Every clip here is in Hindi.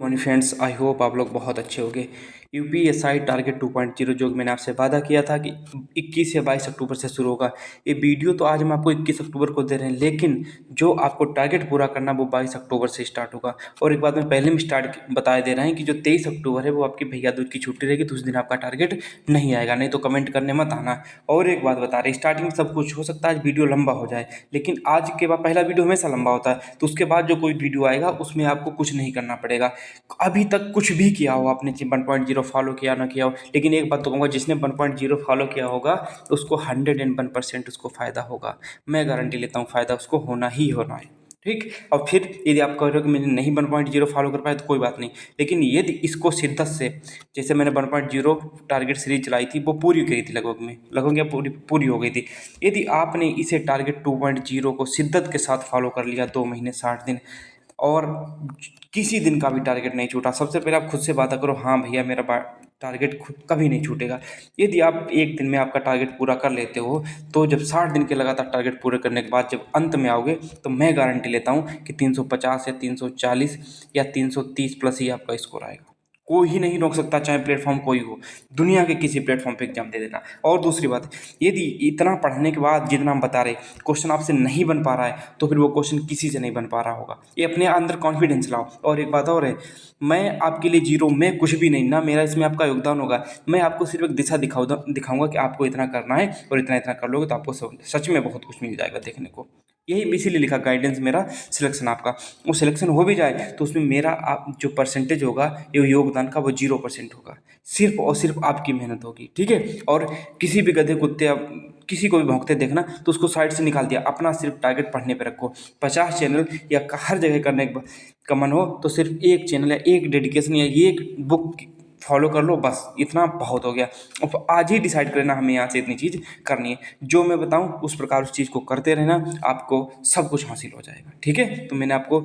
मॉर्निंग फ्रेंड्स, आई होप आप लोग बहुत अच्छे होंगे। यूपीएसआई टारगेट 2.0 जो मैंने आपसे वादा किया था कि 21 या 22 अक्टूबर से शुरू होगा। ये वीडियो तो आज हम आपको 21 अक्टूबर को दे रहे हैं, लेकिन जो आपको टारगेट पूरा करना वो 22 अक्टूबर से स्टार्ट होगा। और एक बात मैं पहले में स्टार्ट बता दे रहे हैं कि जो 23 अक्टूबर है वो आपकी भैया दूज की छुट्टी रहेगी, तो उस दिन आपका टारगेट नहीं आएगा। नहीं तो कमेंट करने मत आना। और एक बात बता रहे, स्टार्टिंग में सब कुछ हो सकता है, आज वीडियो लंबा हो जाए, लेकिन आज के बाद पहला वीडियो हमेशा लंबा होता है, तो उसके बाद जो कोई वीडियो आएगा उसमें आपको कुछ नहीं करना पड़ेगा। अभी तक कुछ भी किया हो आपने, 1.0 फॉलो किया ना किया हो, लेकिन एक बात तो कहूँगा, जिसने 1.0 फॉलो किया होगा उसको 101% उसको फ़ायदा होगा। मैं गारंटी लेता हूँ फ़ायदा उसको होना ही होना है। ठीक। और फिर यदि आप कह रहे हो कि मैंने नहीं 1.0 फॉलो कर पाया तो कोई बात नहीं, लेकिन यदि इसको शिद्दत से, जैसे मैंने 1.0 टारगेट सीरीज चलाई थी वो पूरी करी थी, लगभग या पूरी हो गई थी। यदि आपने इसे टारगेट 2.0 को शिद्दत के साथ फॉलो कर लिया 2 महीने 60 दिन, और किसी दिन का भी टारगेट नहीं छूटा, सबसे पहले आप खुद से वादा करो, हाँ भैया मेरा टारगेट खुद कभी नहीं छूटेगा। यदि आप एक दिन में आपका टारगेट पूरा कर लेते हो, तो जब 60 दिन के लगातार टारगेट पूरे करने के बाद जब अंत में आओगे, तो मैं गारंटी लेता हूँ कि 350 या 340 या 330 प्लस ही आपका स्कोर आएगा। कोई ही नहीं रोक सकता, चाहे प्लेटफॉर्म कोई हो, दुनिया के किसी प्लेटफॉर्म पे एग्जाम दे देना। और दूसरी बात, यदि इतना पढ़ने के बाद जितना हम बता रहे क्वेश्चन आपसे नहीं बन पा रहा है, तो फिर वो क्वेश्चन किसी से नहीं बन पा रहा होगा। ये अपने अंदर कॉन्फिडेंस लाओ। और एक बात और है, मैं आपके लिए जीरो, मैं कुछ भी नहीं ना, मेरा इसमें आपका योगदान होगा। मैं आपको सिर्फ एक दिशा दिखाऊंगा कि आपको इतना करना है, और इतना इतना कर लोगे तो आपको सच में बहुत कुछ मिल जाएगा देखने को। यही इसीलिए लिखा गाइडेंस मेरा, सिलेक्शन आपका। वो सिलेक्शन हो भी जाए तो उसमें मेरा आप जो परसेंटेज होगा, ये योगदान का, वो 0% होगा। सिर्फ और सिर्फ आपकी मेहनत होगी, ठीक है। और किसी भी गधे कुत्ते या किसी को भी भौंकते देखना तो उसको साइड से निकाल दिया, अपना सिर्फ टारगेट पढ़ने पे रखो। 50 चैनल या हर जगह करने का मन हो तो सिर्फ एक चैनल या एक डेडिकेशन या एक बुक फॉलो कर लो, बस इतना बहुत हो गया। अब आज ही डिसाइड कर लेना हमें यहाँ से इतनी चीज़ करनी है, जो मैं बताऊँ उस प्रकार उस चीज़ को करते रहना, आपको सब कुछ हासिल हो जाएगा। ठीक है, तो मैंने आपको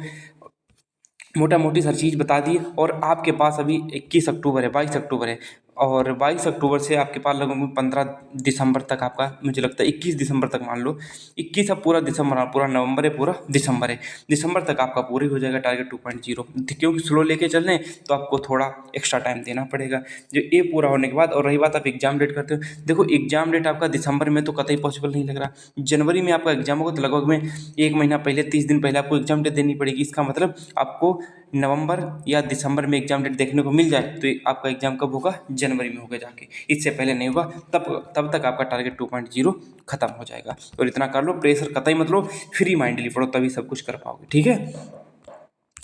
मोटा मोटी हर चीज़ बता दी। और आपके पास अभी 21 अक्टूबर है, 22 अक्टूबर है, और 22 अक्टूबर से आपके पास लगभग 15 दिसंबर तक आपका, मुझे लगता है 21 दिसंबर तक मान लो, 21 अब पूरा दिसंबर, पूरा नवंबर है, पूरा दिसंबर है, दिसंबर तक आपका पूरी हो जाएगा टारगेट 2.0। क्योंकि स्लो लेके चल रहे हैं तो आपको थोड़ा एक्स्ट्रा टाइम देना पड़ेगा जो ये पूरा होने के बाद। और रही बात आप एग्जाम डेट करते हो, देखो एग्जाम डेट आपका दिसंबर में तो कतई पॉसिबल नहीं लग रहा। जनवरी में आपका एग्जाम होगा, तो लगभग में 1 महीना पहले, 30 दिन पहले आपको एग्जाम डेट देनी पड़ेगी। इसका मतलब आपको नवंबर या दिसंबर में एग्जाम डेट देखने को मिल जाए तो आपका एग्जाम कब होगा, जनवरी में होगा जाके, इससे पहले नहीं होगा। तब तक आपका टारगेट 2.0 खत्म हो जाएगा। और इतना कर लो, प्रेशर कतई मत लो, फ्री माइंडली पढ़ो, तभी सब कुछ कर पाओगे। ठीक है,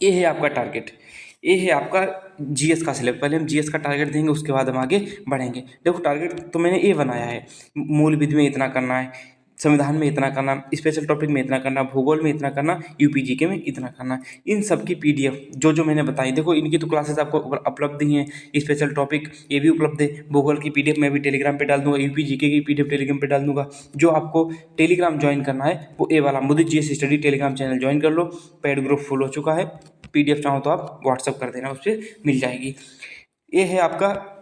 ये है आपका टारगेट, ये है आपका जीएस का सिलेबस। पहले हम जीएस का टारगेट देंगे, उसके बाद हम आगे बढ़ेंगे। देखो टारगेट तो मैंने ये बनाया है, मूल विधि में इतना करना है, संविधान में इतना करना, स्पेशल टॉपिक में इतना करना, भूगोल में इतना करना, यूपीजीके में इतना करना। इन सब की पीडीएफ जो जो मैंने बताई, देखो इनकी तो क्लासेस आपको उपलब्ध ही हैं। स्पेशल टॉपिक ये भी उपलब्ध है, भूगोल की पीडीएफ मैं भी टेलीग्राम पे डाल दूंगा, यूपीजीके की पीडीएफ टेलीग्राम पे डाल दूंगा। जो आपको टेलीग्राम ज्वाइन करना है वो ए वाला Modi GS study Telegram channel join कर लो। पेड ग्रुप फुल हो चुका है, पीडीएफ चाहो तो आप व्हाट्सअप कर देना, उस पर मिल जाएगी। ये है आपका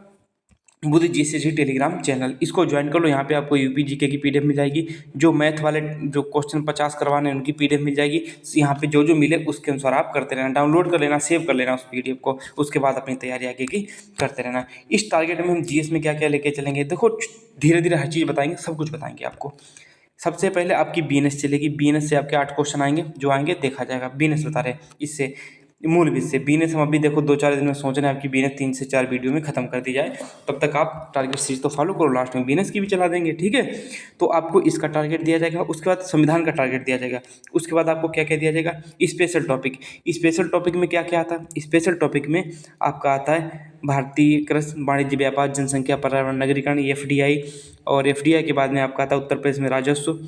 बुद्धि जीएसएससी टेलीग्राम चैनल, इसको ज्वाइन कर लो। यहाँ पे आपको यूपीजीके की पीडीएफ मिल जाएगी, जो मैथ वाले जो क्वेश्चन 50 करवाने हैं उनकी पीडीएफ मिल जाएगी। यहाँ पे जो जो मिले उसके अनुसार आप करते रहना, डाउनलोड कर लेना, सेव कर लेना उस पीडीएफ को, उसके बाद अपनी तैयारी आगे की करते रहना। इस टारगेट में हम जीएस में क्या क्या लेके चलेंगे, देखो धीरे धीरे हर चीज़ बताएंगे, सब कुछ बताएंगे आपको। सबसे पहले आपकी बीएनएस चलेगी, बीएनएस से आपके 8 क्वेश्चन आएंगे, जो आएंगे देखा जाएगा। बीएनएस बता रहे हैं, इससे मूल विधि से बीएनएस हम अभी देखो 2-4 दिन में सोच रहे हैं आपकी बीएनएस 3 से 4 वीडियो में खत्म कर दी जाए। तब तक आप टारगेट सीरीज तो फॉलो करो, लास्ट में बीएनएस की भी चला देंगे। ठीक है, तो आपको इसका टारगेट दिया जाएगा, उसके बाद संविधान का टारगेट दिया जाएगा, उसके बाद आपको क्या क्या दिया जाएगा, स्पेशल टॉपिक। स्पेशल टॉपिक में क्या क्या आता है, स्पेशल टॉपिक में आपका आता है भारतीय कृषि वाणिज्य व्यापार जनसंख्या पर्यावरण नगरीकरण, एफडीआई। और एफडीआई के बाद में आपका आता है उत्तर प्रदेश में राजस्व,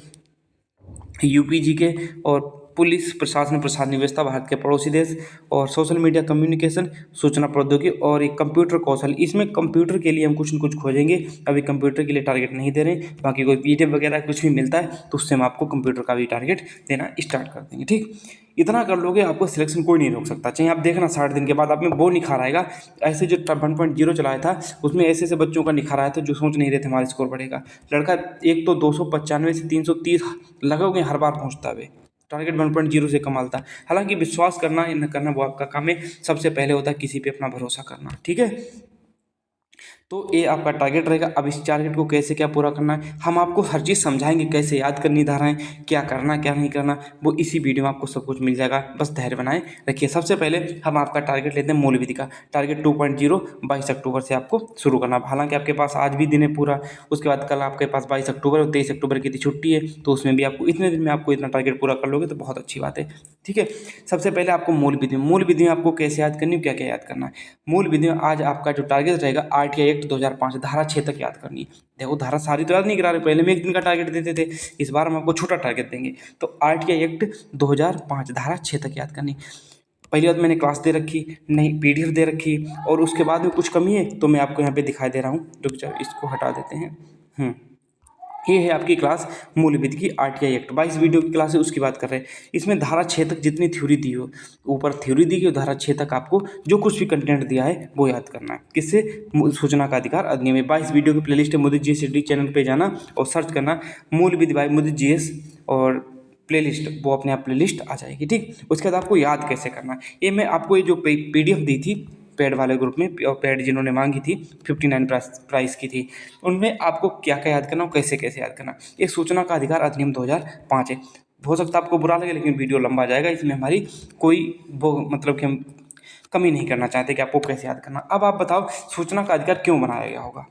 यूपीजीके, और पुलिस प्रशासन प्रसाद व्यवस्था भारत के पड़ोसी देश, और सोशल मीडिया कम्युनिकेशन, सूचना प्रौद्योगिकी, और एक कंप्यूटर कौशल। इसमें कंप्यूटर के लिए हम कुछ न कुछ खोजेंगे, अभी कंप्यूटर के लिए टारगेट नहीं दे रहे, बाकी कोई पीडीएफ वगैरह कुछ भी मिलता है तो उससे हम आपको कंप्यूटर का भी टारगेट देना स्टार्ट कर देंगे। ठीक, इतना कर लोगे आपको सिलेक्शन कोई नहीं रोक सकता। चाहे आप देखना 60 दिन के बाद आप में वो निखार आएगा। ऐसे जो 1.0 चलाया था उसमें ऐसे ऐसे बच्चों का निखार आया था जो सोच नहीं रहे थे हमारा स्कोर बढ़ेगा। लड़का एक तो 295 से 330 लगभग हर बार पहुँचता है। टारगेट 1.0 से कम आता है। हालांकि विश्वास करना या न करना वो आपका काम है, सबसे पहले होता है किसी पे अपना भरोसा करना। ठीक है, तो ये आपका टारगेट रहेगा। अब इस टारगेट को कैसे क्या पूरा करना है, हम आपको हर चीज़ समझाएंगे, कैसे याद करनी धाराएं, क्या करना क्या नहीं करना, वो इसी वीडियो में आपको सब कुछ मिल जाएगा। बस धैर्य बनाए रखिए। सबसे पहले हम आपका टारगेट लेते हैं मूल विधि का। टारगेट 2.0 22 अक्टूबर से आपको शुरू करना। हालांकि आपके पास आज भी दिन है पूरा, उसके बाद कल आपके पास 22 अक्टूबर और 23 अक्टूबर की छुट्टी है, तो उसमें भी आपको इतने दिन में आपको इतना टारगेट पूरा कर लोगे तो बहुत अच्छी बात है। ठीक है, सबसे पहले आपको मूल विधि में आपको कैसे याद करनी है, क्या क्या याद करना है। मूल विधि में आज आपका जो टारगेट रहेगा RTI एक्ट 2005 धारा 6 तक याद करनी है। देखो धारा सारी तो याद नहीं करा रहे, पहले में एक दिन का टारगेट देते थे, इस बार हम आपको छोटा टारगेट देंगे। तो RTI एक्ट 2005 धारा 6 तक याद करनी। पहली बात मैंने क्लास दे रखी नहीं, PDF दे रखी, और उसके बाद में कुछ कमी है तो मैं आपको यहाँ पे दिखाई दे रहा हूँ। रुक जाओ, इसको हटा देते हैं। ये है आपकी क्लास मूल विधि की RTI एक्ट 22 वीडियो की क्लास है, उसकी बात कर रहे हैं। इसमें धारा 6 तक जितनी थ्योरी दी हो, ऊपर थ्योरी दी गई, धारा 6 तक आपको जो कुछ भी कंटेंट दिया है वो याद करना है। किससे? सूचना का अधिकार अधिनियम में 22 वीडियो की प्लेलिस्ट है। मोदी GS चैनल पे जाना और सर्च करना मूल विधि बाय मोदी GS और प्लेलिस्ट, वो अपने आप प्लेलिस्ट आ जाएगी। ठीक, उसके बाद आपको याद कैसे करना है, ये मैं आपको ये जो PDF दी थी पेड वाले ग्रुप में, और पेड जिन्होंने मांगी थी 59 प्राइस की थी, उनमें आपको क्या क्या याद करना और कैसे कैसे याद करना। ये सूचना का अधिकार अधिनियम 2005 है। हो सकता है आपको बुरा लगे, लेकिन वीडियो लंबा जाएगा, इसमें हमारी कोई वो मतलब कि हम कमी नहीं करना चाहते कि आपको कैसे याद करना। अब आप बताओ सूचना का अधिकार क्यों बनाया गया होगा,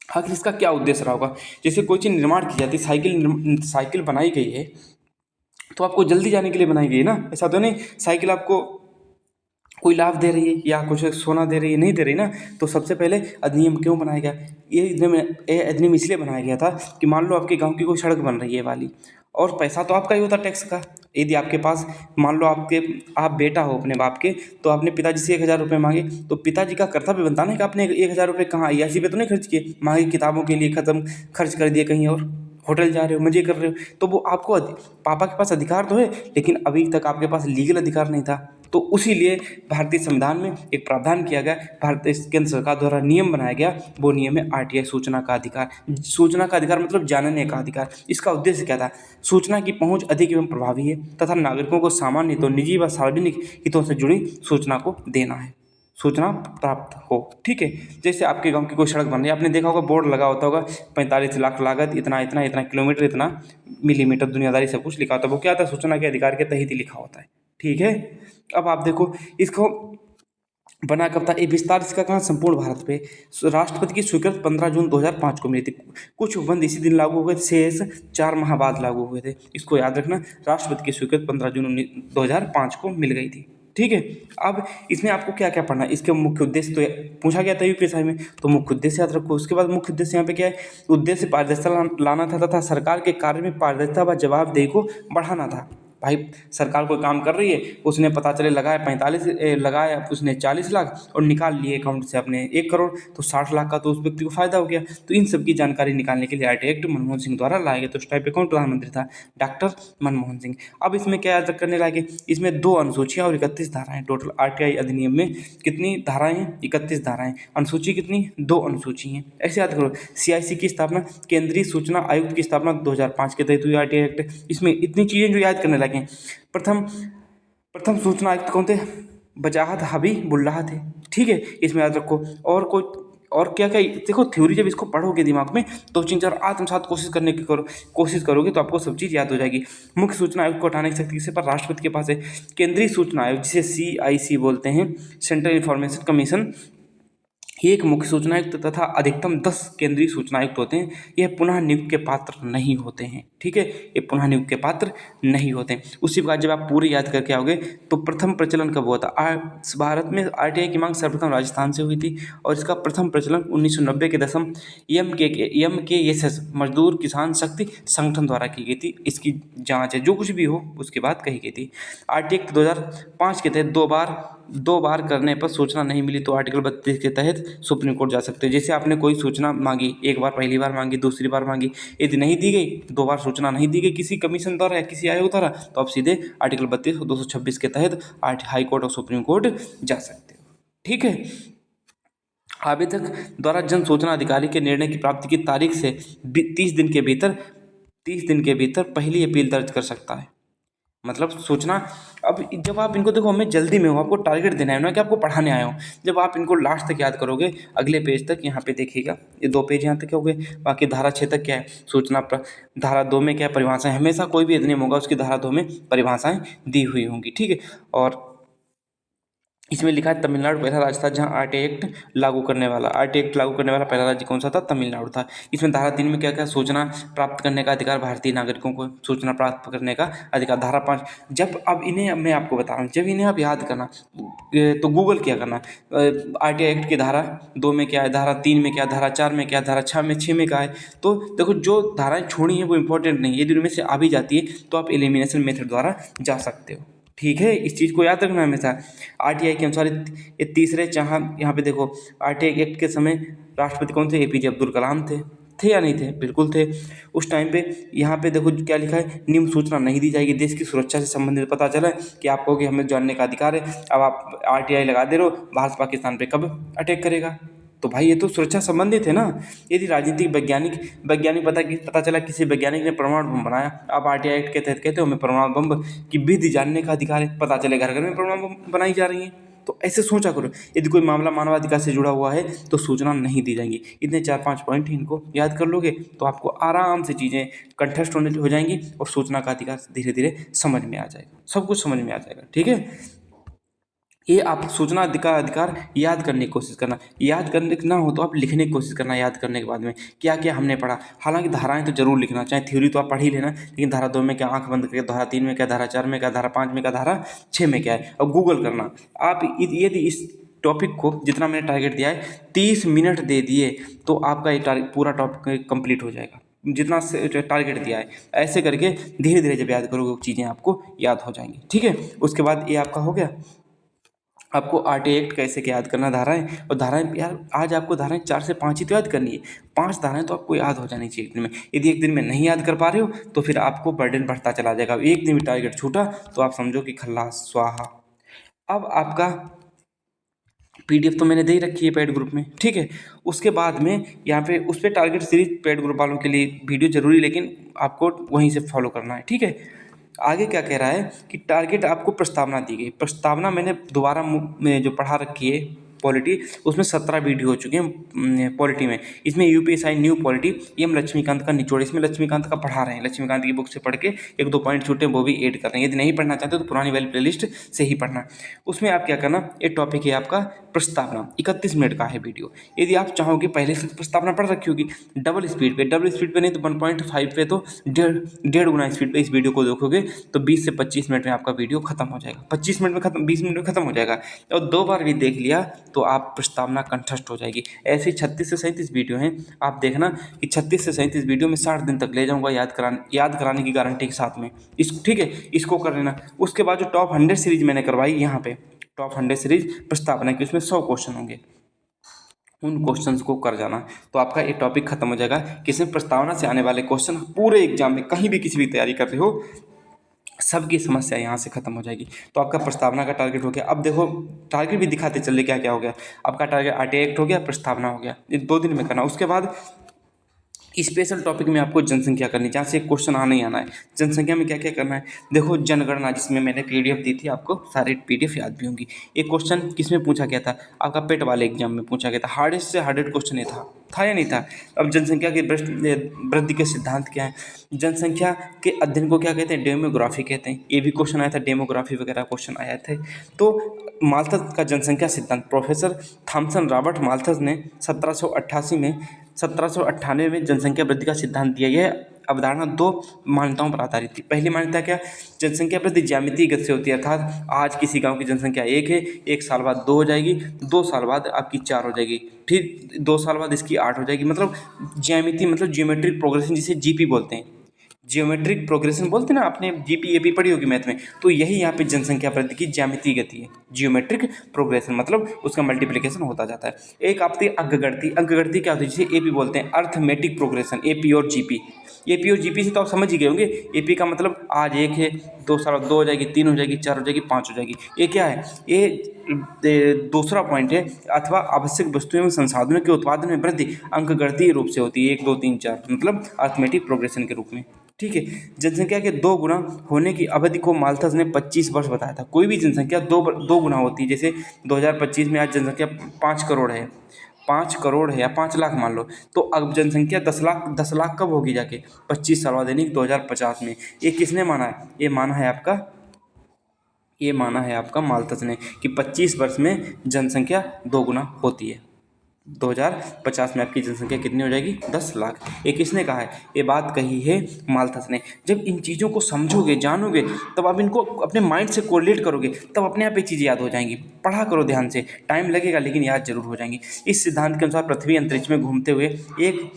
आखिर इसका क्या उद्देश्य रहा होगा। जैसे कोई चीज़ निर्माण की जाती है, साइकिल बनाई गई है तो आपको जल्दी जाने के लिए बनाई गई है ना, ऐसा तो नहीं साइकिल आपको कोई लाभ दे रही है या कुछ सोना दे रही है, नहीं दे रही ना। तो सबसे पहले अधिनियम क्यों बनाया गया, ये अधिनियम इसलिए बनाया गया था कि मान लो आपके गांव की कोई सड़क बन रही है वाली, और पैसा तो आपका ही होता टैक्स का। यदि आपके पास मान लो आप बेटा हो अपने बाप के, तो आपने पिताजी से 1000 रुपये मांगे, तो पिताजी का कर्तव्य बनता ना कि आपने 1000 रुपये कहाँ ऐसी पे तो नहीं खर्च किए, मांगे किताबों के लिए खत्म, खर्च कर दिए कहीं और, होटल जा रहे हो, मजे कर रहे हो, तो वो आपको पापा के पास अधिकार तो है, लेकिन अभी तक आपके पास लीगल अधिकार नहीं था। तो उसी लिए भारतीय संविधान में एक प्रावधान किया गया, भारतीय केंद्र सरकार द्वारा नियम बनाया गया, वो नियम है RTI सूचना का अधिकार। सूचना का अधिकार मतलब जानने का अधिकार। इसका उद्देश्य क्या था, सूचना की पहुंच अधिक एवं प्रभावी है तथा नागरिकों को सामान्य हितों, निजी व सार्वजनिक हितों से जुड़ी सूचना को देना है, सूचना प्राप्त हो। ठीक है, जैसे आपके गांव की कोई सड़क बन रही है, आपने देखा होगा बोर्ड लगा होता होगा 45 लाख लागत, इतना इतना इतना किलोमीटर, इतना मिलीमीटर, दुनियादारी सब कुछ लिखा होता है। वो क्या होता है, सूचना के अधिकार के तहत ही लिखा होता है। ठीक है, अब आप देखो इसको बना कब था, ये विस्तार इसका कहाँ, संपूर्ण भारत पे राष्ट्रपति की स्वीकृति 15 जून 2005 को मिली थी। कुछ उपबंध इसी दिन लागू हुए थे, शेष 4 माह बाद लागू हुए थे। इसको याद रखना, राष्ट्रपति की स्वीकृति 15 जून 2005 को मिल गई थी। ठीक है, अब इसमें आपको क्या क्या पढ़ना है, इसके मुख्य उद्देश्य तो पूछा गया था UPSI में, तो मुख्य उद्देश्य याद रखो। उसके बाद मुख्य उद्देश्य यहाँ पे क्या है, उद्देश्य पारदर्शिता लाना था तथा सरकार के कार्य में पारदर्शिता व जवाबदेही को बढ़ाना था। भाई सरकार कोई काम कर रही है, उसने पता चले लगाया उसने 40 लाख और निकाल लिए अकाउंट से अपने 1 करोड़, तो 60 लाख का तो उस व्यक्ति को फायदा हो गया। तो इन सब की जानकारी निकालने के लिए RTI एक्ट मनमोहन सिंह द्वारा लाया गया। तो उस टाइप पे कौन प्रधानमंत्री था, डॉक्टर मनमोहन सिंह। अब इसमें क्या याद करने लागे, इसमें 2 अनुसूचियाँ और 31 धाराएं, टोटल RTI अधिनियम में कितनी धाराएं हैं, 31 धाराएं। अनुसूची कितनी, 2 अनुसूची हैं, ऐसे याद करो। CIC की स्थापना, केंद्रीय सूचना आयुक्त की स्थापना 2005 के तहत हुई RTI एक्ट। इसमें इतनी चीज़ें जो याद करने लगे। प्रथम सूचना आयुक्त कौन थे, वजाहत हबीबुल्लाह थे। ठीक है, इसमें याद रखो। और क्या क्या देखो, थ्योरी जब इसको पढ़ोगे दिमाग में तो 3-4 आत्मसात कोशिश करोगे तो आपको सब चीज़ याद हो जाएगी। मुख्य सूचना आयुक्त को हटाने की शक्ति किसे पर, राष्ट्रपति के पास है। केंद्रीय सूचना आयोग जिसे CIC बोलते हैं, सेंट्रल इंफॉर्मेशन कमीशन, एक मुख्य सूचना आयुक्त तथा अधिकतम 10 केंद्रीय सूचना आयुक्त होते हैं। यह पुनः नियुक्त के पात्र नहीं होते हैं। ठीक है, ये पुनः नियुक्त के पात्र नहीं होते हैं। उसी प्रकार जब आप पूरे याद करके आओगे तो प्रथम प्रचलन कब हुआ था, भारत में RTI की मांग सर्वप्रथम राजस्थान से हुई थी, और इसका प्रथम प्रचलन 1990 के दशम MKSS मजदूर किसान शक्ति संगठन द्वारा की गई थी। इसकी जाँच है, जो कुछ भी हो उसके बाद कही गई थी। RTI एक्ट 2005 के तहत दो बार करने पर सूचना नहीं मिली तो आर्टिकल 32 के तहत सुप्रीम कोर्ट जा सकते हो। जैसे आपने कोई सूचना मांगी, एक बार पहली बार मांगी, दूसरी बार मांगी, यदि नहीं दी गई, 2 बार सूचना नहीं दी गई किसी कमीशन द्वारा या किसी आयोग द्वारा, तो आप सीधे आर्टिकल 32 और 226 के तहत हाई कोर्ट और सुप्रीम कोर्ट जा सकते हो। ठीक है, आवेदक द्वारा जन सूचना अधिकारी के निर्णय की प्राप्ति की तारीख से 30 दिन के भीतर पहली अपील दर्ज कर सकता है। मतलब सोचना। अब जब आप इनको देखो, हमें जल्दी में हो, आपको टारगेट देना है ना कि आपको पढ़ाने आए हो। जब आप इनको लास्ट तक याद करोगे, अगले पेज तक, यहाँ पे देखिएगा, ये 2 पेज यहाँ तक हो गए। बाकी धारा 6 तक क्या है, सूचना धारा 2 में क्या है, परिभाषाएं। हमेशा कोई भी अधिनियम होगा उसकी धारा 2 में परिभाषाएं दी हुई होंगी, ठीक है। और इसमें लिखा है तमिलनाडु पहला राज्य था जहां आरटीआई एक्ट लागू करने वाला। आरटीआई एक्ट लागू करने वाला पहला राज्य कौन सा था? तमिलनाडु था। इसमें धारा 3 में क्या क्या, सूचना प्राप्त करने का अधिकार, भारतीय नागरिकों को सूचना प्राप्त करने का अधिकार। धारा 5, जब अब इन्हें मैं आपको बता रहा हूँ, जब इन्हें आप याद करना तो गूगल क्या करना, आरटीआई एक्ट की धारा 2 में क्या है, धारा 3 में क्या, धारा 4 में क्या, धारा 6 में क्या है। तो देखो, जो धाराएं छोड़ी हैं वो इंपॉर्टेंट नहीं है, यदि उनमें से आ भी जाती है तो आप एलिमिनेशन मेथड द्वारा जा सकते हो, ठीक है। इस चीज़ को याद रखना हमेशा। आरटीआई के अनुसार ये तीसरे, जहाँ यहाँ पे देखो, आरटीआई एक्ट के समय राष्ट्रपति कौन थे? एपीजे अब्दुल कलाम थे या नहीं थे? बिल्कुल थे। उस टाइम पे यहाँ पे देखो क्या लिखा है, निम्न सूचना नहीं दी जाएगी देश की सुरक्षा से संबंधित। पता चला कि आपको कि हमें जानने का अधिकार है, अब आप आरटीआई लगा दे रहे हो, भारत पाकिस्तान पे कब अटैक करेगा? तो भाई ये तो सुरक्षा संबंधित है ना। यदि राजनीतिक वैज्ञानिक पता चला किसी वैज्ञानिक ने परमाणु बम बनाया, आप आरटीआई एक्ट के तहत कहते हो हमें परमाणु बम की विधि जानने का अधिकार है। पता चले घर घर में परमाणु बम बनाई जा रही हैं, तो ऐसे सोचा करो। यदि कोई मामला मानवाधिकार से जुड़ा हुआ है तो सूचना नहीं दी जाएगी। इतने 4-5 पॉइंट ही, इनको याद कर लोगे तो आपको आराम से चीज़ें कंठस्थ हो जाएंगी और सूचना का अधिकार धीरे धीरे समझ में आ जाएगा, सब कुछ समझ में आ जाएगा, ठीक है। ये आप सूचना अधिकार याद करने की कोशिश करना। याद करने ना हो तो आप लिखने की कोशिश करना, याद करने के बाद में क्या क्या हमने पढ़ा। हालांकि धाराएं तो जरूर लिखना, चाहे थ्योरी तो आप पढ़ ही लेना, लेकिन धारा 2 में क्या, आंख बंद करके, धारा 3 में क्या, धारा 4 में क्या, धारा 5 में क्या, धारा 6 में क्या है, और गूगल करना। आप यदि इस टॉपिक को, जितना मैंने टारगेट दिया है, 30 मिनट दे दिए तो आपका ये पूरा टॉपिक कंप्लीट हो जाएगा, जितना टारगेट दिया है। ऐसे करके धीरे धीरे जब याद करोगे चीज़ें आपको याद हो जाएंगी, ठीक है। उसके बाद ये आपका हो गया, आपको आरटीआई एक्ट कैसे क्या याद करना, धाराएं। और धाराएं यार, आज आपको धाराएं 4 से 5 ही तो याद करनी है। 5 धाराएं तो आपको याद हो जानी चाहिए एक दिन में। यदि एक दिन में नहीं याद कर पा रहे हो तो फिर आपको बर्डन बढ़ता चला जाएगा। एक दिन में टारगेट छूटा तो आप समझो कि खल्लास स्वाहा। अब आपका पीडीएफ तो मैंने दे ही रखी है पेड ग्रुप में, ठीक है। उसके बाद में यहाँ पे उस पर टारगेट सीरीज पेड ग्रुप वालों के लिए वीडियो जरूरी, लेकिन आपको वहीं से फॉलो करना है, ठीक है। आगे क्या कह रहा है कि टारगेट आपको प्रस्तावना दी गई। प्रस्तावना मैंने दोबारा में जो पढ़ा रखी है पॉलिटी, उसमें 17 वीडियो हो चुके हैं पॉलिटी में। इसमें यूपीएसआई न्यू पॉलिटी, ये हम लक्ष्मीकांत का निचोड़, इसमें लक्ष्मीकांत का पढ़ा रहे हैं। लक्ष्मीकांत की बुक से पढ़ के 1-2 पॉइंट छूटे वो भी ऐड कर रहे हैं। यदि नहीं पढ़ना चाहते तो पुरानी वाली प्लेलिस्ट से ही पढ़ना। उसमें आप क्या करना, एक टॉपिक है आपका प्रस्तावना, 31 मिनट का है वीडियो। यदि आप चाहोगे, पहले से प्रस्तावना पढ़ रखी होगी, डबल स्पीड पे नहीं तो 1.5 पे, तो डेढ़ गुना स्पीड पे इस वीडियो को देखोगे तो 20 से 25 मिनट में आपका वीडियो खत्म हो जाएगा। 25 मिनट में खत्म, 20 मिनट में खत्म हो जाएगा। और 2 बार भी देख लिया तो आप प्रस्तावना कंठस्थ हो जाएगी। ऐसे 36 से 37 वीडियो हैं, आप देखना कि 36 से 37 वीडियो में 60 दिन तक ले जाऊंगा याद कराने की गारंटी के साथ में। ठीक है, इसको कर लेना। उसके बाद जो टॉप 100 सीरीज मैंने करवाई यहाँ पे, टॉप 100 सीरीज प्रस्तावना की, उसमें 100 क्वेश्चन होंगे, उन क्वेश्चंस को कर जाना तो आपका एक टॉपिक खत्म हो जाएगा। किसी प्रस्तावना से आने वाले क्वेश्चन पूरे एग्जाम में कहीं भी किसी भी तैयारी कर रहे हो, सबकी समस्या यहाँ से खत्म हो जाएगी। तो आपका प्रस्तावना का टारगेट हो गया। अब देखो टारगेट भी दिखाते चल क्या क्या हो गया। आपका टारगेट आरटीआई एक्ट हो गया, प्रस्तावना हो गया, ये 2 दिन में करना। उसके बाद स्पेशल टॉपिक में आपको जनसंख्या करनी, जहाँ से क्वेश्चन आना ही आना है। जनसंख्या में क्या क्या करना है, देखो जनगणना, जिसमें मैंने पीडीएफ दी थी, आपको सारी पीडीएफ याद भी होंगी। एक क्वेश्चन किसमें पूछा गया था, आपका पेट वाले एग्जाम में पूछा गया था। हार्डेस्ट से हार्डेस्ट क्वेश्चन ये था या नहीं था। अब जनसंख्या के वृद्धि के सिद्धांत क्या है, जनसंख्या के अध्ययन को क्या कहते हैं, डेमोग्राफी कहते हैं। ये भी क्वेश्चन आया था, डेमोग्राफी वगैरह क्वेश्चन आए थे। तो माल्थस का जनसंख्या सिद्धांत, प्रोफेसर थॉमसन रॉबर्ट माल्थस ने 1798 में जनसंख्या वृद्धि का सिद्धांत दिया। यह अवधारणा 2 मान्यताओं पर आधारित थी। पहली मान्यता क्या, जनसंख्या वृद्धि ज्यामितीय गति से होती है, अर्थात आज किसी गांव की जनसंख्या 1 है, 1 साल बाद 2 हो जाएगी, 2 साल बाद आपकी 4 हो जाएगी, फिर 2 साल बाद इसकी 8 हो जाएगी। मतलब ज्यामिति, मतलब जियोमेट्रिक प्रोग्रेशन, जिसे जीपी बोलते हैं, जियोमेट्रिक प्रोग्रेशन बोलते हैं ना, आपने जीपी एपी पढ़ी होगी मैथ में। तो यही यहाँ पे जनसंख्या वृद्धि की ज्यामितीय गति है, जियोमेट्रिक प्रोग्रेशन, मतलब उसका मल्टीप्लिकेशन होता जाता है। एक आपकी अंकगणिती, अंकगणिती क्या होती है, जिसे एपी बोलते हैं, अर्थमेटिक प्रोग्रेशन, एपी और जीपी। एपी और जीपी से तो आप समझ ही गए होंगे। एपी का मतलब आज 1 है, 2 साल बाद 2 हो जाएगी, 3 हो जाएगी, 4 हो जाएगी, 5 हो जाएगी। ये क्या है, ये दूसरा पॉइंट है, अथवा आवश्यक वस्तुओं एवं संसाधनों के उत्पादन में वृद्धि अंकगणितीय रूप से होती है, 1 2 3 4, मतलब अर्थमेटिक प्रोग्रेशन के रूप में। ठीक है। जनसंख्या के 2 गुना होने की अवधि को माल्थस ने 25 वर्ष बताया था। कोई भी जनसंख्या 2 गुना होती है, जैसे 2025 में आज जनसंख्या 5 करोड़ है, 5 करोड़ है या 5 लाख मान लो, तो अब जनसंख्या 10 लाख कब होगी जाके? 25 साल बाद यानी 2050 में। ये किसने माना है? ये माना है आपका माल्थस ने कि 25 वर्ष में जनसंख्या 2 गुना होती है। 2050 में आपकी जनसंख्या कितनी हो जाएगी? 10 लाख। ये किसने कहा है? ये बात कही है माल्थस ने। जब इन चीज़ों को समझोगे, जानोगे, तब आप इनको अपने माइंड से कोरिलेट करोगे, तब अपने आप ये चीज़ें याद हो जाएंगी। पढ़ा करो ध्यान से, टाइम लगेगा लेकिन याद जरूर हो जाएंगी। इस सिद्धांत के अनुसार पृथ्वी अंतरिक्ष में घूमते हुए एक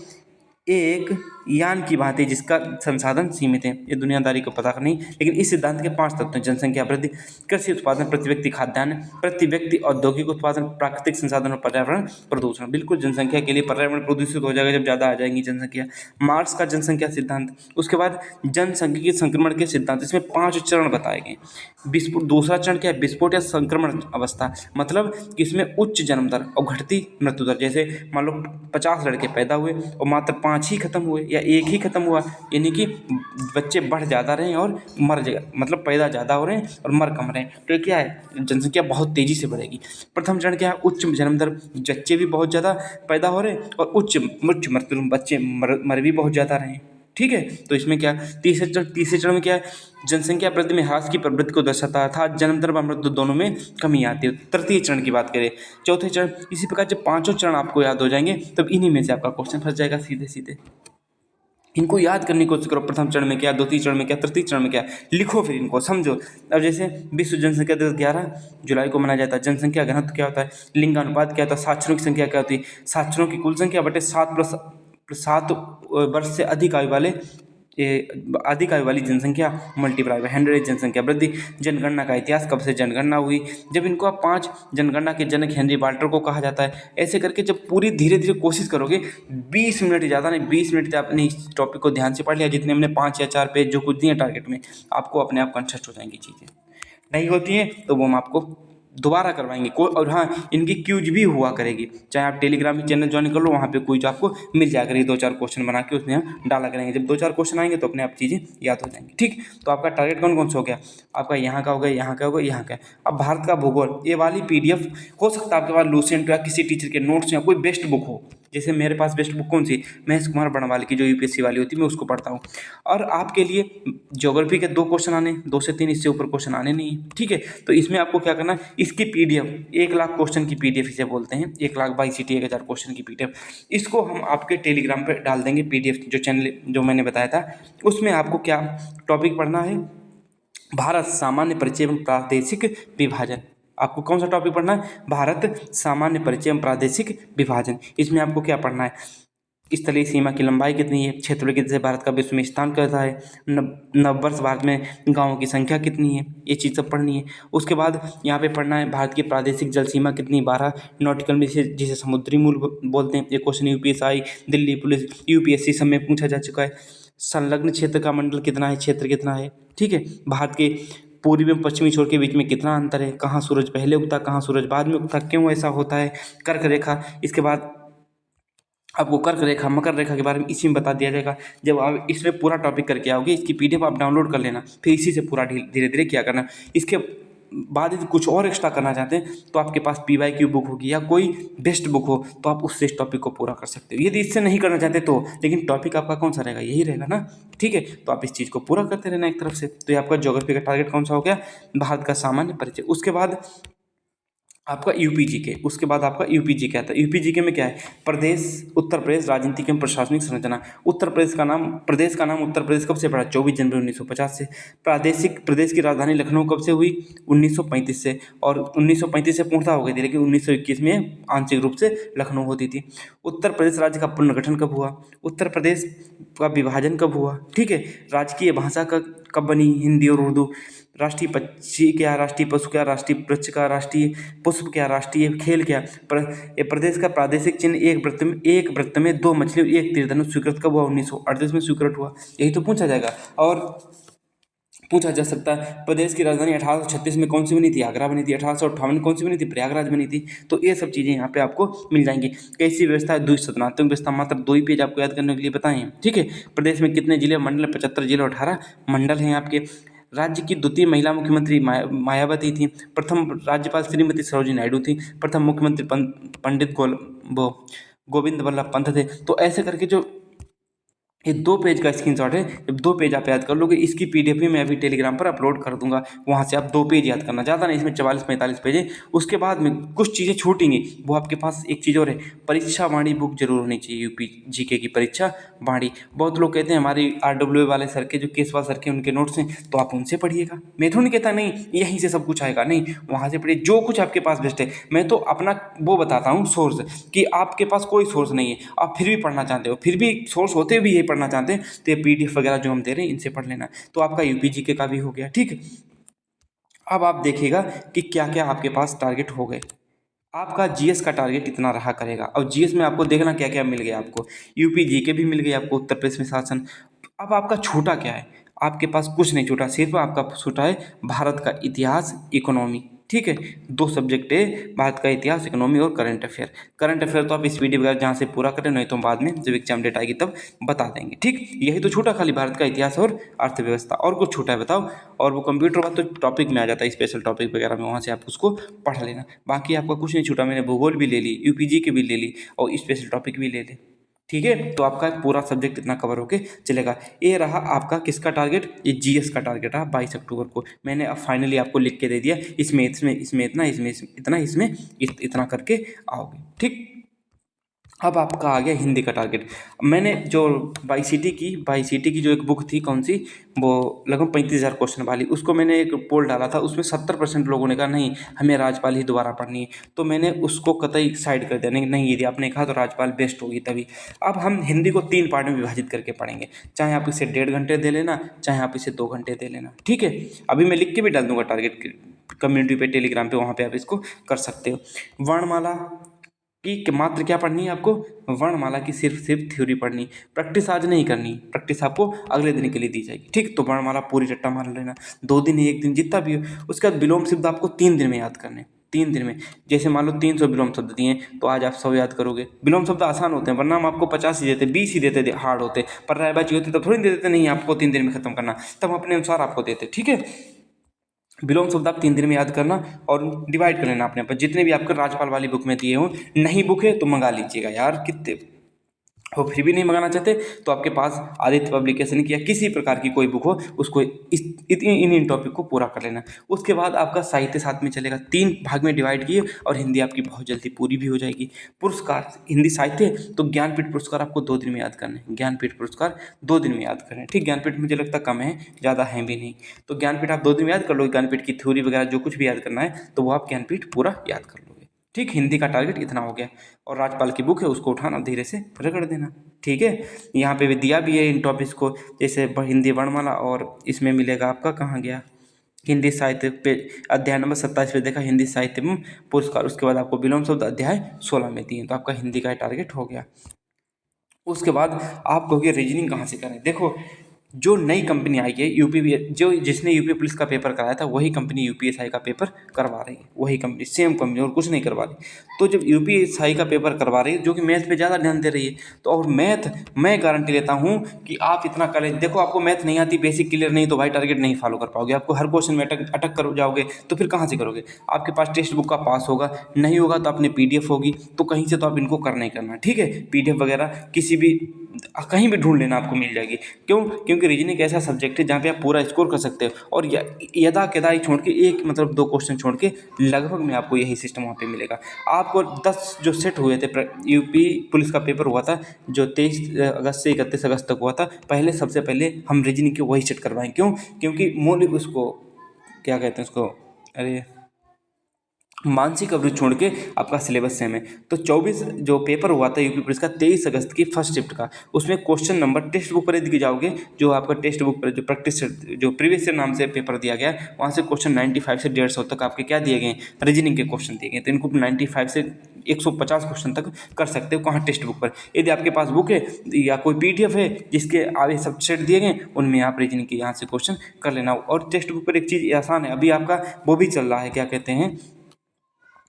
एक यान की भांति जिसका संसाधन सीमित है। ये दुनियादारी को पता नहीं, लेकिन इस सिद्धांत के 5 तत्व हैं: जनसंख्या वृद्धि, कृषि उत्पादन, प्रति व्यक्ति खाद्यान्न, प्रति व्यक्ति औद्योगिक उत्पादन, प्राकृतिक संसाधन और पर्यावरण प्रदूषण। बिल्कुल जनसंख्या के लिए पर्यावरण प्रदूषित हो जाएगा जब ज़्यादा आ जाएंगी जनसंख्या। मार्क्स का जनसंख्या सिद्धांत, उसके बाद जनसंख्यिकी संक्रमण के सिद्धांत। इसमें 5 चरण बताए गए। विस्फोट, दूसरा चरण क्या है? विस्फोट या संक्रमण अवस्था, मतलब कि इसमें उच्च जन्म दर और घटती मृत्यु दर। जैसे मान लो 50 लड़के पैदा हुए और मात्र 5 ही खत्म हुए या 1 ही खत्म हुआ, यानी कि बच्चे बढ़ ज़्यादा रहे हैं और मर मतलब पैदा ज़्यादा हो रहे हैं और मर कम रहे हैं। तो ये क्या है? जनसंख्या बहुत तेज़ी से बढ़ेगी। प्रथम चरण क्या है? उच्च जन्म दर, बच्चे भी बहुत ज़्यादा पैदा हो रहे हैं और उच्च मृत्यु, बच्चे मर भी बहुत ज़्यादा रहे हैं। ठीक है, तो इसमें क्या? तीसरे चरण में क्या है? जनसंख्या वृद्धि में ह्रास की प्रवृत्ति को दर्शाता है, अर्थात जन्म दर व मृत्यु दोनों में कमी आती है। तृतीय चरण की बात करें, चौथे चरण। इसी प्रकार जब 5 चरण आपको याद हो जाएंगे तब इन्हीं में से आपका क्वेश्चन फंस जाएगा सीधे सीधे। इनको याद करने की कोशिश करो। प्रथम चरण में क्या, द्वितीय चरण में क्या, तृतीय चरण में क्या, लिखो, फिर इनको समझो। अब जैसे विश्व जनसंख्या दिवस 11 जुलाई को मनाया जाता है। जनसंख्या घनत्व क्या होता है? लिंगानुपात क्या होता है? साक्षरों की संख्या क्या होती है? साक्षरों की कुल संख्या बटे 7 वर्ष से अधिक आयु वाली जनसंख्या मल्टीप्लाई बाय 100 जनसंख्या वृद्धि। जनगणना का इतिहास, कब से जनगणना हुई? जब इनको आप 5 जनगणना के जनक हेनरी वाल्टर को कहा जाता है। ऐसे करके जब पूरी धीरे धीरे कोशिश करोगे, 20 मिनट, ज़्यादा नहीं 20 मिनट से आपने इस टॉपिक को ध्यान से पढ़ लिया, जितने हमने 5 या 4 पेज जो कुछ दिए टारगेट में, आपको अपने आप कंसेप्ट हो जाएंगी चीज़ें। नहीं होती हैं तो वो हम आपको दोबारा करवाएंगे। और हाँ, इनकी क्यूज भी हुआ करेगी, चाहे आप टेलीग्राम चैनल ज्वाइन कर लो, वहाँ पे क्यूज आपको मिल जाएगा। 2-4 क्वेश्चन बना के उसमें हम डाला करेंगे। जब 2-4 क्वेश्चन आएंगे तो अपने आप चीज़ें याद हो जाएंगी। ठीक, तो आपका टारगेट कौन कौन सा हो गया? आपका यहाँ का हो गया, यहाँ का हो गया, यहाँ का। अब भारत का भूगोल, ये वाली PDF हो सकता है आपके पास लूसेंट या किसी टीचर के नोट्स या कोई बेस्ट बुक हो। जैसे मेरे पास बेस्ट बुक कौन सी? महेश कुमार बड़वाल की जो UPSC वाली होती है, मैं उसको पढ़ता हूँ। और आपके लिए ज्योग्राफी के 2 क्वेश्चन आने, 2 से 3, इससे ऊपर क्वेश्चन आने नहीं है। ठीक है, तो इसमें आपको क्या करना है? इसकी PDF 1 लाख क्वेश्चन की PDF इसे बोलते हैं, 1 लाख बाई CT 1000 क्वेश्चन की PDF। इसको हम आपके टेलीग्राम पर डाल देंगे। PDF जो चैनल जो मैंने बताया था, उसमें आपको क्या टॉपिक पढ़ना है? भारत सामान्य परिचय एवं प्रादेशिक विभाजन। आपको कौन सा टॉपिक पढ़ना है? भारत सामान्य परिचय एवं प्रादेशिक विभाजन। इसमें आपको क्या पढ़ना है? स्थलीय सीमा की लंबाई कितनी है? क्षेत्र कितने भारत का विश्व में स्थान कैसा है? नववर्ष भारत में गाँवों की संख्या कितनी है? ये चीज़ सब पढ़नी है। उसके बाद यहाँ पे पढ़ना है भारत की प्रादेशिक जल सीमा कितनी? 12 नॉटिकल में, जिसे समुद्री मूल बोलते हैं। ये question UPSI, Delhi police, UPSC सब में पूछा जा चुका है। संलग्न क्षेत्र का मंडल कितना है? क्षेत्र कितना है? ठीक है, भारत के पूर्वी एवं पश्चिमी छोर के बीच में कितना अंतर है? कहाँ सूरज पहले उगता, कहाँ सूरज बाद में उगता, क्यों ऐसा होता है? कर्क रेखा, इसके बाद आपको कर्क रेखा, मकर रेखा के बारे में इसी में बता दिया जाएगा। जब आप इसमें पूरा टॉपिक करके आओगे, इसकी PDF आप डाउनलोड कर लेना, फिर इसी से पूरा धीरे धीरे क्या करना। इसके बाद यदि कुछ और एक्स्ट्रा करना चाहते हैं तो आपके पास PYQ बुक होगी या कोई बेस्ट बुक हो तो आप उससे इस टॉपिक को पूरा कर सकते हो। यदि इससे नहीं करना चाहते तो, लेकिन टॉपिक आपका कौन सा रहेगा? यही रहेगा ना। ठीक है, तो आप इस चीज़ को पूरा करते रहना एक तरफ से। तो ये आपका ज्योग्राफी का टारगेट कौन सा हो गया? भारत का सामान्य परिचय। उसके बाद आपका UPGK, उसके बाद आपका UPG क्या था? UPGK में क्या है? प्रदेश, उत्तर प्रदेश, राजनीतिक एवं प्रशासनिक संरचना। प्रदेश का नाम उत्तर प्रदेश कब से पड़ा? 24 जनवरी 1950 से। प्रदेश की राजधानी लखनऊ कब से हुई? 1935 से। और 1935 से पूर्णतः हो गई थी, लेकिन 1921 में आंशिक रूप से लखनऊ होती थी। उत्तर प्रदेश राज्य का पुनर्गठन कब हुआ? उत्तर प्रदेश का विभाजन कब हुआ? ठीक है, राजकीय भाषा कब बनी? हिंदी और उर्दू। राष्ट्रीय पक्षी क्या? राष्ट्रीय पशु क्या? राष्ट्रीय वृक्ष का? राष्ट्रीय पुष्प क्या? राष्ट्रीय खेल क्या? प्रदेश का प्रादेशिक चिन्ह एक वृत्त में 2 मछली और 1 तीर धनुष स्वीकृत कब हुआ? 1938 में स्वीकृत हुआ। यही तो पूछा जाएगा। और पूछा जा सकता है। प्रदेश की राजधानी 1836 में कौन सी बनी थी? आगरा बनी थी। 1858 में कौन सी बनी थी? प्रयागराज बनी थी। तो ये सब चीज़ें यहाँ पे आपको मिल जाएंगी। कैसी व्यवस्था है? द्विसदनात्मक व्यवस्था। मात्र 2 ही पेज आपको याद करने के लिए बताए हैं, ठीक है। प्रदेश में कितने जिले मंडल? 75 जिले और 18 मंडल हैं आपके। राज्य की द्वितीय महिला मुख्यमंत्री मायावती थी। प्रथम राज्यपाल श्रीमती सरोजिनी नायडू थी। प्रथम मुख्यमंत्री पंडित गोविंद वल्लभ पंत थे। तो ऐसे करके जो ये 2 पेज का स्क्रीनशॉट है, जब 2 पेज आप याद कर लोगे, इसकी पीडीएफ भी मैं अभी टेलीग्राम पर अपलोड कर दूंगा। वहाँ से आप 2 पेज याद करना, ज़्यादा नहीं, इसमें 44-45 पेज है। उसके बाद में कुछ चीज़ें छूटेंगी, वो आपके पास एक चीज़ और है, परीक्षा वाणी बुक जरूर होनी चाहिए। यूपी जीके की परीक्षा वाणी। बहुत लोग कहते हैं हमारी आरडब्ल्यू वाले सर के, जो केसवा सर के उनके नोट्स हैं, तो आप उनसे पढ़िएगा। मैं तो नहीं कहता नहीं यहीं से सब कुछ आएगा, नहीं, वहाँ से पढ़िए जो कुछ आपके पास बेस्ट है। मैं तो अपना वो बताता हूँ सोर्स, कि आपके पास कोई सोर्स नहीं है, आप फिर भी पढ़ना चाहते हो, फिर भी सोर्स होते हुए भी यही पढ़ना चाहते हैं, तो ये पीडीएफ वगैरह जो हम दे रहे हैं इनसे पढ़ लेना। तो आपका यूपी जीके का भी हो गया, ठीक। अब आप देखिएगा कि क्या क्या आपके पास टारगेट हो गए। आपका जीएस का टारगेट इतना रहा करेगा, और जीएस में आपको देखना क्या क्या मिल गया आपको। यूपी जीके भी मिल गया आपको, उत्तर प्रदेश में शासन। अब आपका छूटा क्या है? आपके पास कुछ नहीं छूटा, सिर्फ आपका छूटा है भारत का इतिहास, इकोनॉमी, ठीक है। 2 सब्जेक्ट है, भारत का इतिहास, इकोनॉमी और करंट अफेयर। करंट अफेयर तो आप इस वीडियो वगैरह जहाँ से पूरा करें, नहीं तो बाद में जब एग्जाम डेट आएगी तब बता देंगे, ठीक। यही तो छूटा, खाली भारत का इतिहास और अर्थव्यवस्था। और कुछ छूटा है बताओ? और वो कंप्यूटर वाला तो टॉपिक में आ जाता है, स्पेशल टॉपिक वगैरह में, वहाँ से आप उसको पढ़ लेना। बाकी आपका कुछ नहीं छूटा। मैंने भूगोल भी ले ली, यूपीजी की भी ले ली, और स्पेशल टॉपिक भी ले ली, ठीक है। तो आपका पूरा सब्जेक्ट इतना कवर होके चलेगा। ये रहा आपका किसका टारगेट? ये जीएस का टारगेट रहा 22 अक्टूबर को। मैंने अब फाइनली आपको लिख के दे दिया, इसमें इतना, इसमें इतना, इसमें इतना करके आओगे, ठीक। अब आपका आ गया हिंदी का टारगेट। मैंने जो बाई सीटी की जो एक बुक थी, कौन सी, वो लगभग 35,000 क्वेश्चन वाली, उसको मैंने एक पोल डाला था। उसमें 70% लोगों ने कहा नहीं, हमें राजपाल ही दोबारा पढ़नी है। तो मैंने उसको कतई साइड कर दिया, नहीं नहीं, यदि आपने कहा तो राजपाल बेस्ट होगी तभी। अब हम हिंदी को 3 पार्ट में विभाजित करके पढ़ेंगे, चाहे आप इसे 1.5 घंटे दे लेना, चाहे आप इसे 2 घंटे दे लेना, ठीक है। अभी मैं लिख के भी डाल दूंगा टारगेट कम्युनिटी पे, टेलीग्राम पे, वहाँ पे आप इसको कर सकते हो। वर्णमाला कि मात्र क्या पढ़नी है आपको? वर्णमाला की सिर्फ थ्योरी पढ़नी। प्रैक्टिस आज नहीं करनी, प्रैक्टिस आपको अगले दिन के लिए दी जाएगी, ठीक। तो वर्णमाला पूरी रट्टा मार लेना, 2 दिन, 1 दिन, जितना भी हो। उसके बाद विलोम शब्द आपको 3 दिन में याद करने, 3 दिन में। जैसे मान लो 300 विलोम शब्द दिए, तो आज आप 100 याद करोगे। विलोम शब्द आसान होते हैं, वरना हम आपको 50 ही देते, 20 ही देते, हार्ड होते। पर रायबाजी होती तब थोड़ी दे देते, नहीं आपको 3 दिन में खत्म करना, तब अपने अनुसार आपको देते, ठीक है। विलोम शब्द आप 3 दिन में याद करना, और डिवाइड कर लेना अपने पर, जितने भी आपके राजपाल वाली बुक में दिए हों। नहीं बुक है तो मंगा लीजिएगा यार, कितने वो फिर भी नहीं मंगाना चाहते, तो आपके पास आदित्य पब्लिकेशन की या किसी प्रकार की कोई बुक हो, उसको इन टॉपिक को पूरा कर लेना। उसके बाद आपका साहित्य साथ में चलेगा, 3 भाग में डिवाइड किए, और हिंदी आपकी बहुत जल्दी पूरी भी हो जाएगी। पुरस्कार, हिंदी साहित्य तो ज्ञानपीठ पुरस्कार आपको 2 दिन में याद करने हैं। ज्ञानपीठ पुरस्कार 2 दिन में याद करने हैं, ठीक। ज्ञानपीठ मुझे लगता कम है, ज़्यादा है भी नहीं, तो ज्ञानपीठ आप 2 दिन में याद कर लो। ज्ञानपीठ की थ्योरी वगैरह जो कुछ भी याद करना है, तो वो आप ज्ञानपीठ पूरा याद कर लोगे, ठीक। हिंदी का टारगेट इतना हो गया। और राजपाल की बुक है, उसको उठाना, धीरे से रगड़ देना, ठीक है। यहाँ पे भी दिया भी है इन टॉपिक्स को, जैसे हिंदी वर्णमाला, और इसमें मिलेगा आपका, कहाँ गया, हिंदी साहित्य पे अध्याय नंबर 27 पे देखा, हिंदी साहित्य में पुरस्कार। उसके बाद आपको विलोम शब्द अध्याय 16 में दिए, तो आपका हिंदी का टारगेट हो गया। उसके बाद आप कहोगे रीजनिंग कहाँ से करें? देखो, जो नई कंपनी आई है जिसने यूपी पुलिस का पेपर कराया था, वही कंपनी यूपीएसआई का पेपर करवा रही है, वही कंपनी, सेम कंपनी, और कुछ नहीं करवा रही। तो जब यूपीएसआई का पेपर करवा रही है, जो कि मैथ पे ज़्यादा ध्यान दे रही है, तो और मैथ मैं गारंटी लेता हूँ कि आप इतना करें। देखो, आपको मैथ नहीं आती, बेसिक क्लियर नहीं, तो भाई टारगेट नहीं फॉलो कर पाओगे। आपको हर क्वेश्चन में अटक कर जाओगे, तो फिर कहाँ से करोगे? आपके पास टेक्स्ट बुक का पास होगा, नहीं होगा तो अपने पीडीएफ होगी, तो कहीं से तो आप इनको करना ही करना, ठीक है। पीडीएफ वगैरह किसी भी कहीं भी ढूंढ लेना, आपको मिल जाएगी। क्यों? क्योंकि रीजनिंग ऐसा सब्जेक्ट है जहाँ पे आप पूरा स्कोर कर सकते हो, और यदा केदाई छोड़ के, एक मतलब 2 क्वेश्चन छोड़ के लगभग में आपको यही सिस्टम वहाँ पे मिलेगा। आपको 10 जो सेट हुए थे, यूपी पुलिस का पेपर हुआ था जो 23 अगस्त से 31 अगस्त तक हुआ था, सबसे पहले हम रीजनिंग के वही सेट करवाएं। क्यों? क्योंकि मूल उसको क्या कहते हैं उसको, अरे, मानसिक अवरोध छोड़ के आपका सिलेबस सेम है। तो 24 जो पेपर हुआ था यूपी पुलिस का 23 अगस्त की फर्स्ट शिफ्ट का, उसमें क्वेश्चन नंबर टेक्स्ट बुक पर दिखे जाओगे, जो आपका टेक्स्ट बुक पर जो प्रैक्टिस जो प्रीवियस ईयर नाम से पेपर दिया गया है, वहाँ से क्वेश्चन 95 से 150 तक आपके क्या दिए गए हैं, रीजनिंग के क्वेश्चन दिए गए। तो इनको 95 से 150 क्वेश्चन तक कर सकते हो। कहाँ? टेक्स्ट बुक पर। यदि आपके पास बुक है या कोई PDF है जिसके आगे सब सेट दिए गए, उनमें आप रीजनिंग के यहाँ से क्वेश्चन कर लेना। और टेक्स्ट बुक पर एक चीज़ आसान है, अभी आपका वो भी चल रहा है, क्या कहते हैं,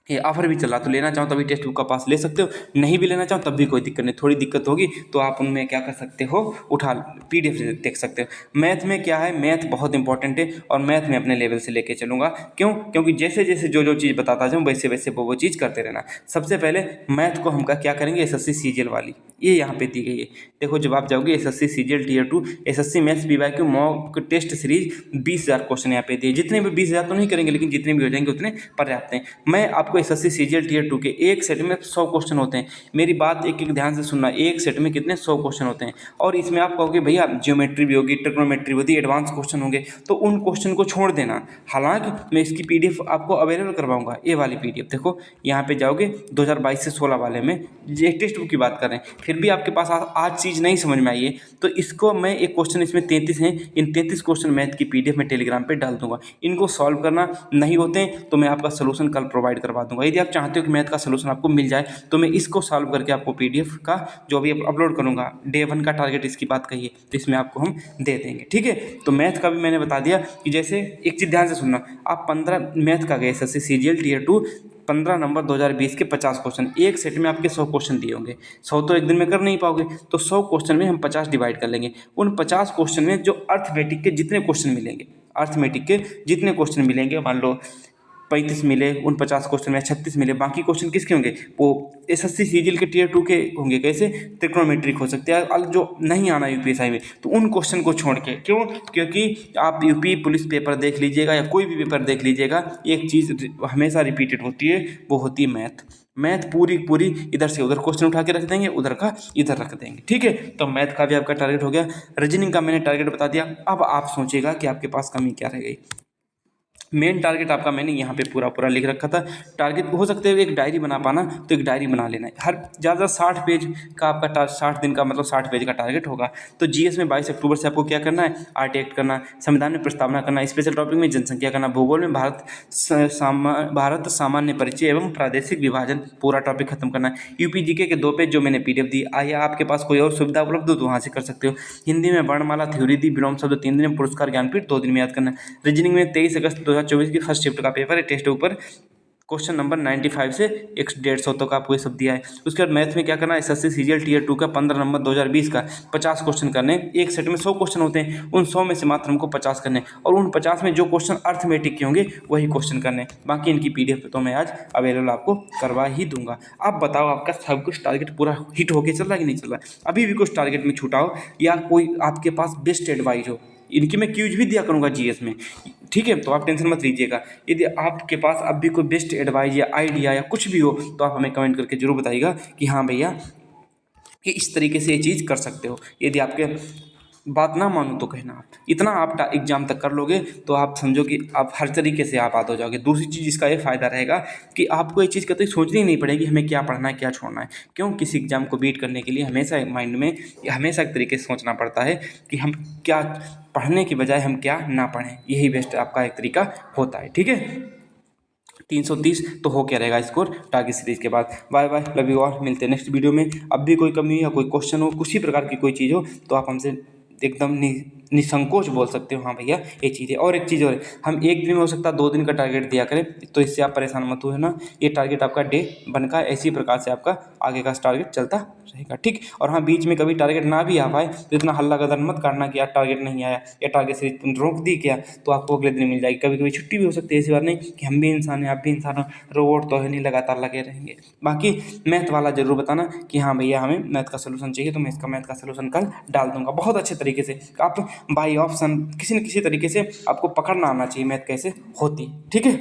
ये ऑफर भी चल रहा, तो लेना चाहो तभी टेक्स्ट बुक का पास ले सकते हो, नहीं भी लेना चाहो तब भी कोई दिक्कत नहीं। थोड़ी दिक्कत होगी तो आप उनमें क्या कर सकते हो, उठा PDF देख सकते हो। मैथ में क्या है, मैथ बहुत इंपॉर्टेंट है और मैथ में अपने लेवल से लेके चलूँगा। क्यों? क्योंकि जैसे जैसे जो चीज़ बताता जाऊँ वैसे वैसे वो चीज़ करते रहना। सबसे पहले मैथ को हम क्या करेंगे, SSC CGL वाली ये यहाँ पे दी गई है। देखो जब आप जाओगे SSC CGL Tier 2 SSC maths PYQ mock test series 20,000 question यहाँ पे दिए। जितने भी 20,000 तो नहीं करेंगे, लेकिन जितने भी हो जाएंगे उतने पर्याप्त हैं। मैं आपको SSC CGL Tier 2 के एक सेट में 100 क्वेश्चन होते हैं। मेरी बात एक एक ध्यान से सुनना, एक सेट में कितने 100 क्वेश्चन होते हैं। और इसमें आप कहोगे भैया ज्योमेट्री भी होगी, ट्रिग्नोमेट्री होती है, एडवांस क्वेश्चन होंगे, तो उन क्वेश्चन को छोड़ देना। हालांकि मैं इसकी PDF आपको अवेलेबल करवाऊंगा, ये वाली PDF देखो यहाँ पे जाओगे 2022 से 16 वाले में, ये टेक्स्ट बुक की बात कर रहे हैं। फिर भी आपके पास आज चीज़ नहीं समझ में आई है तो इसको मैं एक क्वेश्चन, इसमें 33 हैं, इन 33 क्वेश्चन मैथ की PDF में टेलीग्राम पे डाल दूंगा। इनको सॉल्व करना नहीं होते हैं तो मैं आपका सोल्यूशन कल प्रोवाइड करवा दूंगा। यदि आप चाहते हो कि मैथ का सोल्यूशन आपको मिल जाए तो मैं इसको सॉल्व करके आपको PDF का जो भी अपलोड करूंगा, डे 1 का टारगेट इसकी बात कही है तो इसमें आपको हम दे देंगे। ठीक है, तो मैथ का भी मैंने बता दिया कि जैसे एक चीज़ ध्यान से सुनना, आप 15 मैथ का गए SSC CGL Tier 2 15 नंबर 2020 के 50 क्वेश्चन, एक सेट में आपके 100 क्वेश्चन दिए होंगे। 100 तो एक दिन में कर नहीं पाओगे, तो 100 क्वेश्चन में हम 50 डिवाइड कर लेंगे। उन 50 क्वेश्चन में जो अर्थमेटिक के जितने क्वेश्चन मिलेंगे, अर्थमेटिक के जितने क्वेश्चन मिलेंगे, मान लो 35 मिले, उन 50 क्वेश्चन में 36 मिले, बाकी क्वेश्चन किसके होंगे, वो SSC CGL के Tier 2 के होंगे। कैसे? ट्रिग्नोमेट्रिक हो सकते हैं, जो नहीं आना UPSI में, तो उन क्वेश्चन को छोड़ के। क्यों? क्योंकि आप UP पुलिस पेपर देख लीजिएगा या कोई भी पेपर देख लीजिएगा, एक चीज़ हमेशा रिपीटेड होती है, वो होती है मैथ। मैथ पूरी इधर से उधर क्वेश्चन उठा के रख देंगे, उधर का इधर रख देंगे। ठीक है, तो मैथ का भी आपका टारगेट हो गया, रीजनिंग का मैंने टारगेट बता दिया। अब आप सोचिएगा कि आपके पास कमी क्या रह गई। मेन टारगेट आपका मैंने यहाँ पे पूरा लिख रखा था। टारगेट हो सकते है एक डायरी बना पाना, तो एक डायरी बना लेना है। हर ज़्यादा 60 पेज का आपका 60 दिन का मतलब 60 पेज का टारगेट होगा। तो GS में 22 अक्टूबर से आपको क्या करना है, RT एक्ट करना, संविधान में प्रस्तावना करना, स्पेशल टॉपिक में जनसंख्या करना, भूगोल में भारत सामान्य परिचय एवं प्रादेशिक विभाजन पूरा टॉपिक खत्म करना है। UP GK के 2 पेज जो मैंने PDF दी, आइए आपके पास कोई और सुविधा उपलब्ध हो तो वहाँ से कर सकते हो। हिंदी में वर्णमाला थ्योरी दी, विलोम शब्द 3 दिन में, पुरस्कार ज्ञानपीठ 2 दिन में याद करना है। रीजनिंग में 23 अगस्त 2024 की फर्स्ट शिफ्ट का पेपर है, टेक्स्ट ऊपर क्वेश्चन नंबर 95 से 150 तक आपको ये सब दिया है। उसके बाद मैथ में क्या करना है, SSC CGL Tier 2 का 15 नंबर 2020 का 50 क्वेश्चन करने। एक सेट में 100 क्वेश्चन होते हैं, उन 100 में से मात्र हमको 50 करने, और उन 50 में जो क्वेश्चन अर्थमेटिक के होंगे वही क्वेश्चन करने। बाकी इनकी PDF तो मैं आज अवेलेबल आपको करवा ही दूंगा। आप बताओ आपका सब कुछ टारगेट पूरा हिट होके चल रहा है कि नहीं चल रहा है? अभी भी कुछ टारगेट में छूटा हो या कोई आपके पास बेस्ट एडवाइस हो, इनकी मैं क्यूज भी दिया करूँगा GS में। ठीक है, तो आप टेंशन मत लीजिएगा। यदि आपके पास अब भी कोई बेस्ट एडवाइस या आइडिया या कुछ भी हो तो आप हमें कमेंट करके जरूर बताइएगा कि हाँ भैया कि इस तरीके से ये चीज़ कर सकते हो। यदि आपके बात ना मानो तो कहना। आप इतना आप एग्जाम तक कर लोगे तो आप समझो कि आप हर तरीके से आप आगे हो जाओगे। दूसरी चीज़ इसका ये फ़ायदा रहेगा कि आपको ये चीज़ कभी सोचनी नहीं पड़ेगी हमें क्या पढ़ना है क्या छोड़ना है। क्यों? किसी एग्जाम को बीट करने के लिए हमेशा माइंड में हमेशा एक तरीके से सोचना पड़ता है कि हम क्या पढ़ने की बजाय हम क्या ना पढ़ें, यही बेस्ट आपका एक तरीका होता है। ठीक है, 330 तो हो क्या रहेगा स्कोर टारगेट सीरीज के बाद। Bye bye, love you all, मिलते हैं नेक्स्ट वीडियो में। अब भी कोई कमी या कोई क्वेश्चन हो, किसी प्रकार की कोई चीज़ हो तो आप हमसे एकदम निसंकोच बोल सकते हो, हाँ भैया ये चीज़ है। और एक चीज़ और है, हम एक दिन में हो सकता है 2 दिन का टारगेट दिया करें, तो इससे आप परेशान मत हो, है ना। ये टारगेट आपका डे बनका इसी प्रकार से आपका आगे का टारगेट चलता रहेगा। ठीक, और हाँ बीच में कभी टारगेट ना भी आ पाए तो इतना हल्ला गदर मत करना कि यार टारगेट नहीं आया या टारगेट से रोक दी क्या, तो आपको अगले दिन मिल जाएगी। कभी कभी छुट्टी भी हो सकती है, ऐसी बात नहीं कि हम भी इंसान हैं आप भी इंसान हो, रोबोट तो है नहीं, लगातार लगे रहेंगे। बाकी मैथ वाला जरूर बताना कि हाँ भैया हमें मैथ का सोल्यूशन चाहिए, तो मैं इसका मैथ का सोल्यूशन कल डाल दूंगा बहुत अच्छे तरीके से। आप बाई ऑप्शन किसी न किसी तरीके से आपको पकड़ना आना चाहिए मैथ कैसे होती। ठीक है।